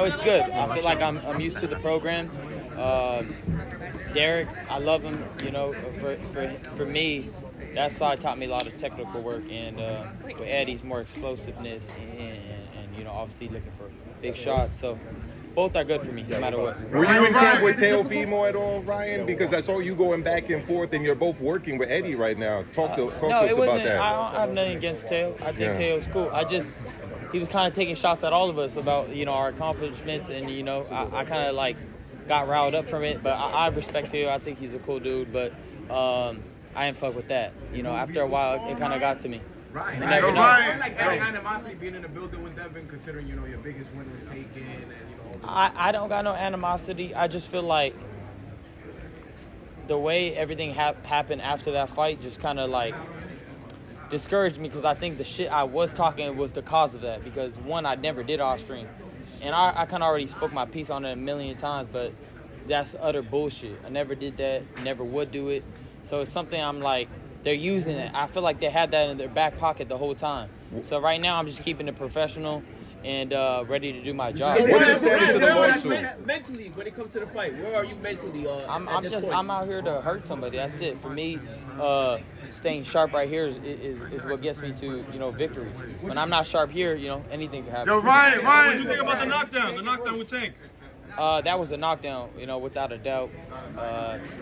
it's good. I feel like I'm used to the program. Derek, I love him. For me, that side taught me a lot of technical work, and with Eddie's more explosiveness and obviously looking for big shots. So both are good for me, no matter what. Were you in camp with Teofimo at all, Ryan? Because I saw you going back and forth, and you're both working with Eddie right now. Talk to us about that. I don't have nothing against Teo. I think Teo's cool. He was kind of taking shots at all of us about our accomplishments, and I kind of like got riled up from it. But I respect Teo. I think he's a cool dude, but I ain't fuck with that. After a while, it kind of got to me. Ryan, like any animosity being in the building with Devin, considering your biggest win was taken, and I don't got no animosity. I just feel like the way everything happened after that fight just kind of like discouraged me, because I think the shit I was talking was the cause of that. Because one, I never did off-stream, and I kind of already spoke my piece on it a million times, but that's utter bullshit. I never did that, never would do it. So it's something I'm like, they're using it. I feel like they had that in their back pocket the whole time. So right now I'm just keeping it professional and ready to do my job. What's the status of the lawsuit? Mentally, when it comes to the fight, where are you mentally? I'm out here to hurt somebody. That's it. For me, staying sharp right here is what gets me to victories. When I'm not sharp here, anything can happen. Yo, Ryan, What do you think about the knockdown? The knockdown with Tank? That was a knockdown, without a doubt.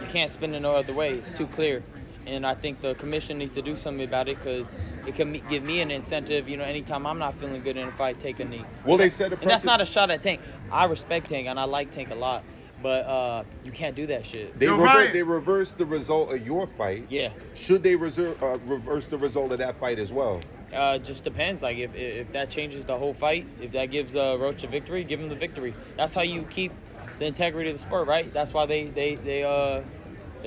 You can't spin it no other way. It's too clear. And I think the commission needs to do something about it, because it can give me an incentive, anytime I'm not feeling good in a fight, take a knee. Well, they said and that's not a shot at Tank. I respect Tank, and I like Tank a lot. But you can't do that shit. They reversed the result of your fight. Yeah. Should they reverse the result of that fight as well? Just depends. Like, if that changes the whole fight, if that gives Roach a victory, give him the victory. That's how you keep the integrity of the sport, right? That's why they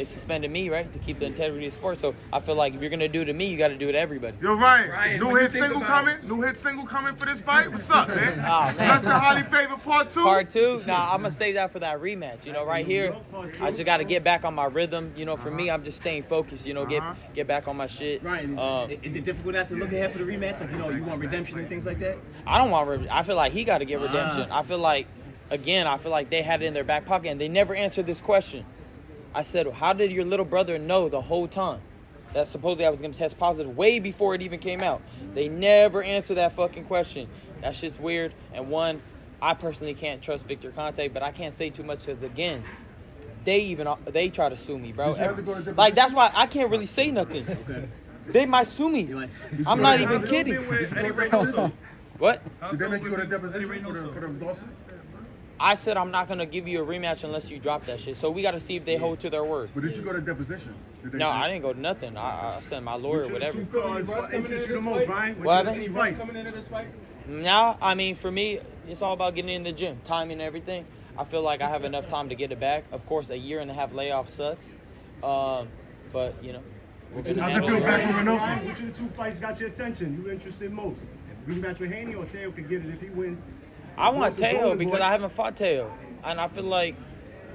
suspended me, right, to keep the integrity of the sport. So I feel like if you're gonna do it to me, you got to do it to everybody. Yo, Ryan, new hit single coming? New hit single coming for this fight? What's up, man? Oh, man. That's the highly favored part 2. Part 2? Nah, I'm gonna save that for that rematch. Right here, I just got to get back on my rhythm. For me, I'm just staying focused. Get back on my shit. Ryan, is it difficult not to look ahead for the rematch? Like, you want redemption and things like that? I don't want. I feel like he got to get redemption. I feel like they had it in their back pocket, and they never answered this question. I said, how did your little brother know the whole time that supposedly I was going to test positive way before it even came out? They never answered that fucking question. That shit's weird. And one, I personally can't trust Victor Conte, but I can't say too much because, again, they try to sue me, bro. Like, that's why I can't really say nothing. Okay. They might sue me. I'm not even kidding. What? Did they make you go to deposition for the Dawson? I said I'm not going to give you a rematch unless you drop that shit. So we got to see if they hold to their word. But did you go to deposition? No, I didn't go to nothing. I sent my lawyer, whatever. What? Any rush coming into this fight? Now, I mean, for me, it's all about getting in the gym, timing and everything. I feel like I have enough time to get it back. Of course, a 1.5-year layoff sucks. But, how's it feel back from Reynoso? Which of the 2 fights got your attention? You interested most? Rematch with Haney, or Theo could get it if he wins? I want Teo because I haven't fought Teo. And I feel like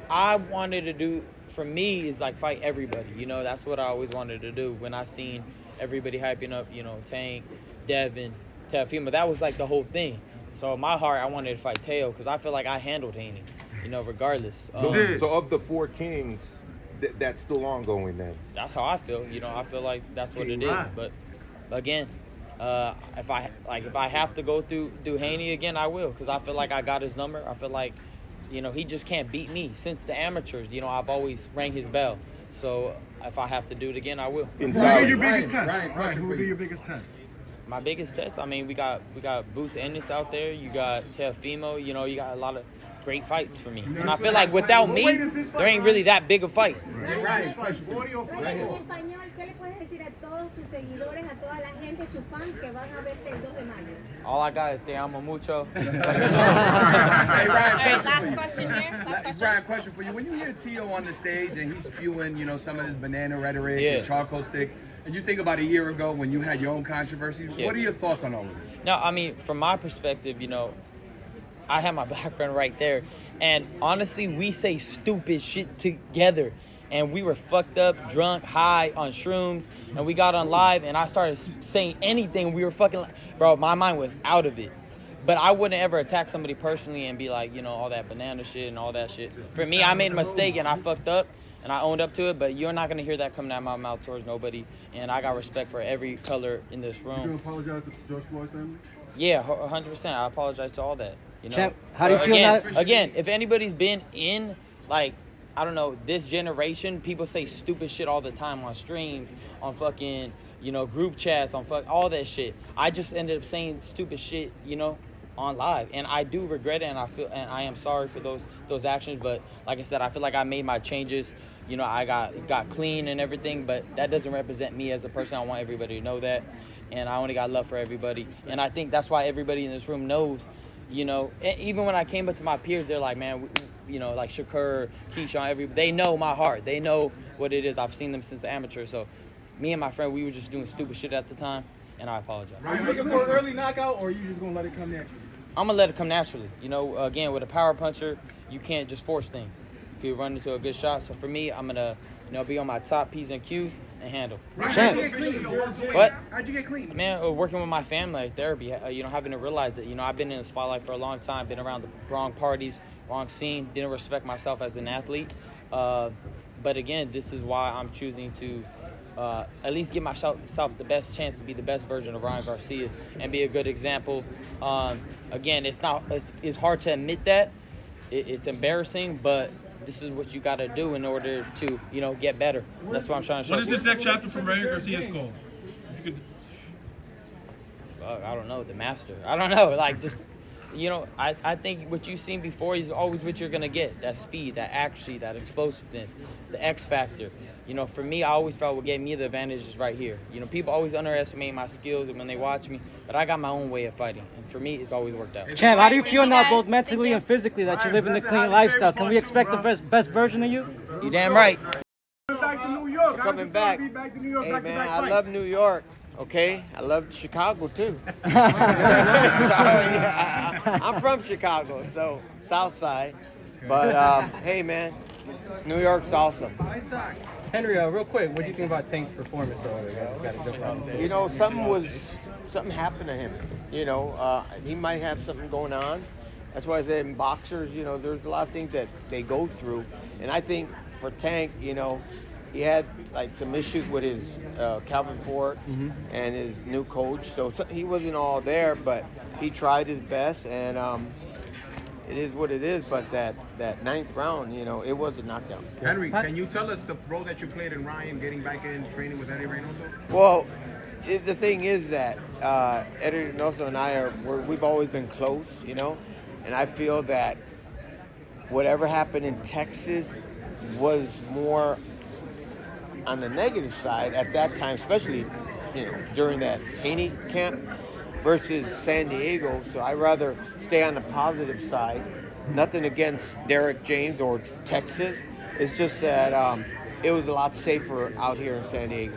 I wanted to do, for me, is like fight everybody. That's what I always wanted to do. When I seen everybody hyping up, Tank, Devin, Teofimo, that was like the whole thing. So in my heart, I wanted to fight Teo because I feel like I handled Haney, regardless. So of the 4 kings, that's still ongoing then? That's how I feel. I feel like that's what it is. But again, if I have to go through Haney again, I will, because I feel like I got his number. I feel like, he just can't beat me. Since the amateurs, I've always rang his bell. So if I have to do it again, I will. Who will be your biggest test? Ryan, who will be your biggest test? My biggest test? I mean, we got Boots Ennis out there. You got Teofimo. You got a lot of great fights for me. And I feel like without me, there ain't really that big a fight. All I got is te amo mucho. Hey, Ryan, question for you. When you hear Tio on the stage and he's spewing, some of his banana rhetoric and charcoal stick, and you think about a year ago when you had your own controversies, what are your thoughts on all of this? No, I mean, from my perspective, I have my background right there. And honestly, we say stupid shit together. And we were fucked up, drunk, high, on shrooms. And we got on live, and I started saying anything. We were fucking... Bro, my mind was out of it. But I wouldn't ever attack somebody personally and be like, you know, all that banana shit and all that shit. For me, I made a mistake and I fucked up and I owned up to it, but you're not going to hear that coming out of my mouth towards nobody. And I got respect for every color in this room. You gonna apologize to George Floyd's family? Yeah, 100%. I apologize to all that. You know? Champ, how do you feel again, if anybody's been in, like, I don't know, this generation, people say stupid shit all the time on streams, on fucking, you know, group chats, on all that shit. I just ended up saying stupid shit, you know, on live, and I do regret it, and I am sorry for those actions. But like I said, I feel like I made my changes. You know, I got clean and everything, but that doesn't represent me as a person. I want everybody to know that, and I only got love for everybody, and I think that's why everybody in this room knows. You know, even when I came up to my peers, they're like, man, you know, like Shakur, Keyshawn, they know my heart. They know what it is. I've seen them since amateur. So me and my friend, we were just doing stupid shit at the time, and I apologize. Are you looking for an early knockout, or are you just going to let it come naturally? I'm going to let it come naturally. You know, again, with a power puncher, you can't just force things. You can run into a good shot. So for me, I'm going to, you know, be on my top P's and Q's and handle. How'd you get clean? What? How'd you get clean? Man, working with my family, like therapy, you know, having to realize that, you know, I've been in the spotlight for a long time, been around the wrong parties, wrong scene, didn't respect myself as an athlete. But again, this is why I'm choosing to at least give myself the best chance to be the best version of Ryan Garcia and be a good example. Again, it's hard to admit that. It's embarrassing, but this is what you got to do in order to, you know, get better. That's what I'm trying to show. What is this next chapter from Ryan Garcia's called? If you could... I don't know, the master. I don't know, like just, you know, I think what you've seen before is always what you're going to get. That speed, that accuracy, that explosiveness, the X factor. You know, for me, I always felt what gave me the advantage is right here. You know, people always underestimate my skills when they watch me, but I got my own way of fighting. And for me, it's always worked out. Champ, how do you feel now, both mentally and physically, that you live in the clean lifestyle? Can we expect the best version of you? You damn right. Back to New York. Coming back. To New York, hey, man, back-to-back I fights. love New York. Okay, I love Chicago too. I'm from Chicago, so South Side. But hey, man, New York's awesome. Henry, real quick, what do you think about Tank's performance over there? You know, something happened to him. You know, he might have something going on. That's why I said in boxers, you know, there's a lot of things that they go through. And I think for Tank, you know, he had like some issues with his Calvin Ford and his new coach. So he wasn't all there, but he tried his best, and it is what it is. But that ninth round, you know, it was a knockdown. Henry, can you tell us the role that you played in Ryan getting back in training with Eddie Reynoso? Well, the thing is that Eddie Reynoso and I we've always been close, you know, and I feel that whatever happened in Texas was more on the negative side at that time, especially, you know, during that Haney camp versus San Diego. So I'd rather stay on the positive side. Nothing against Derek James or Texas. It's just that it was a lot safer out here in San Diego.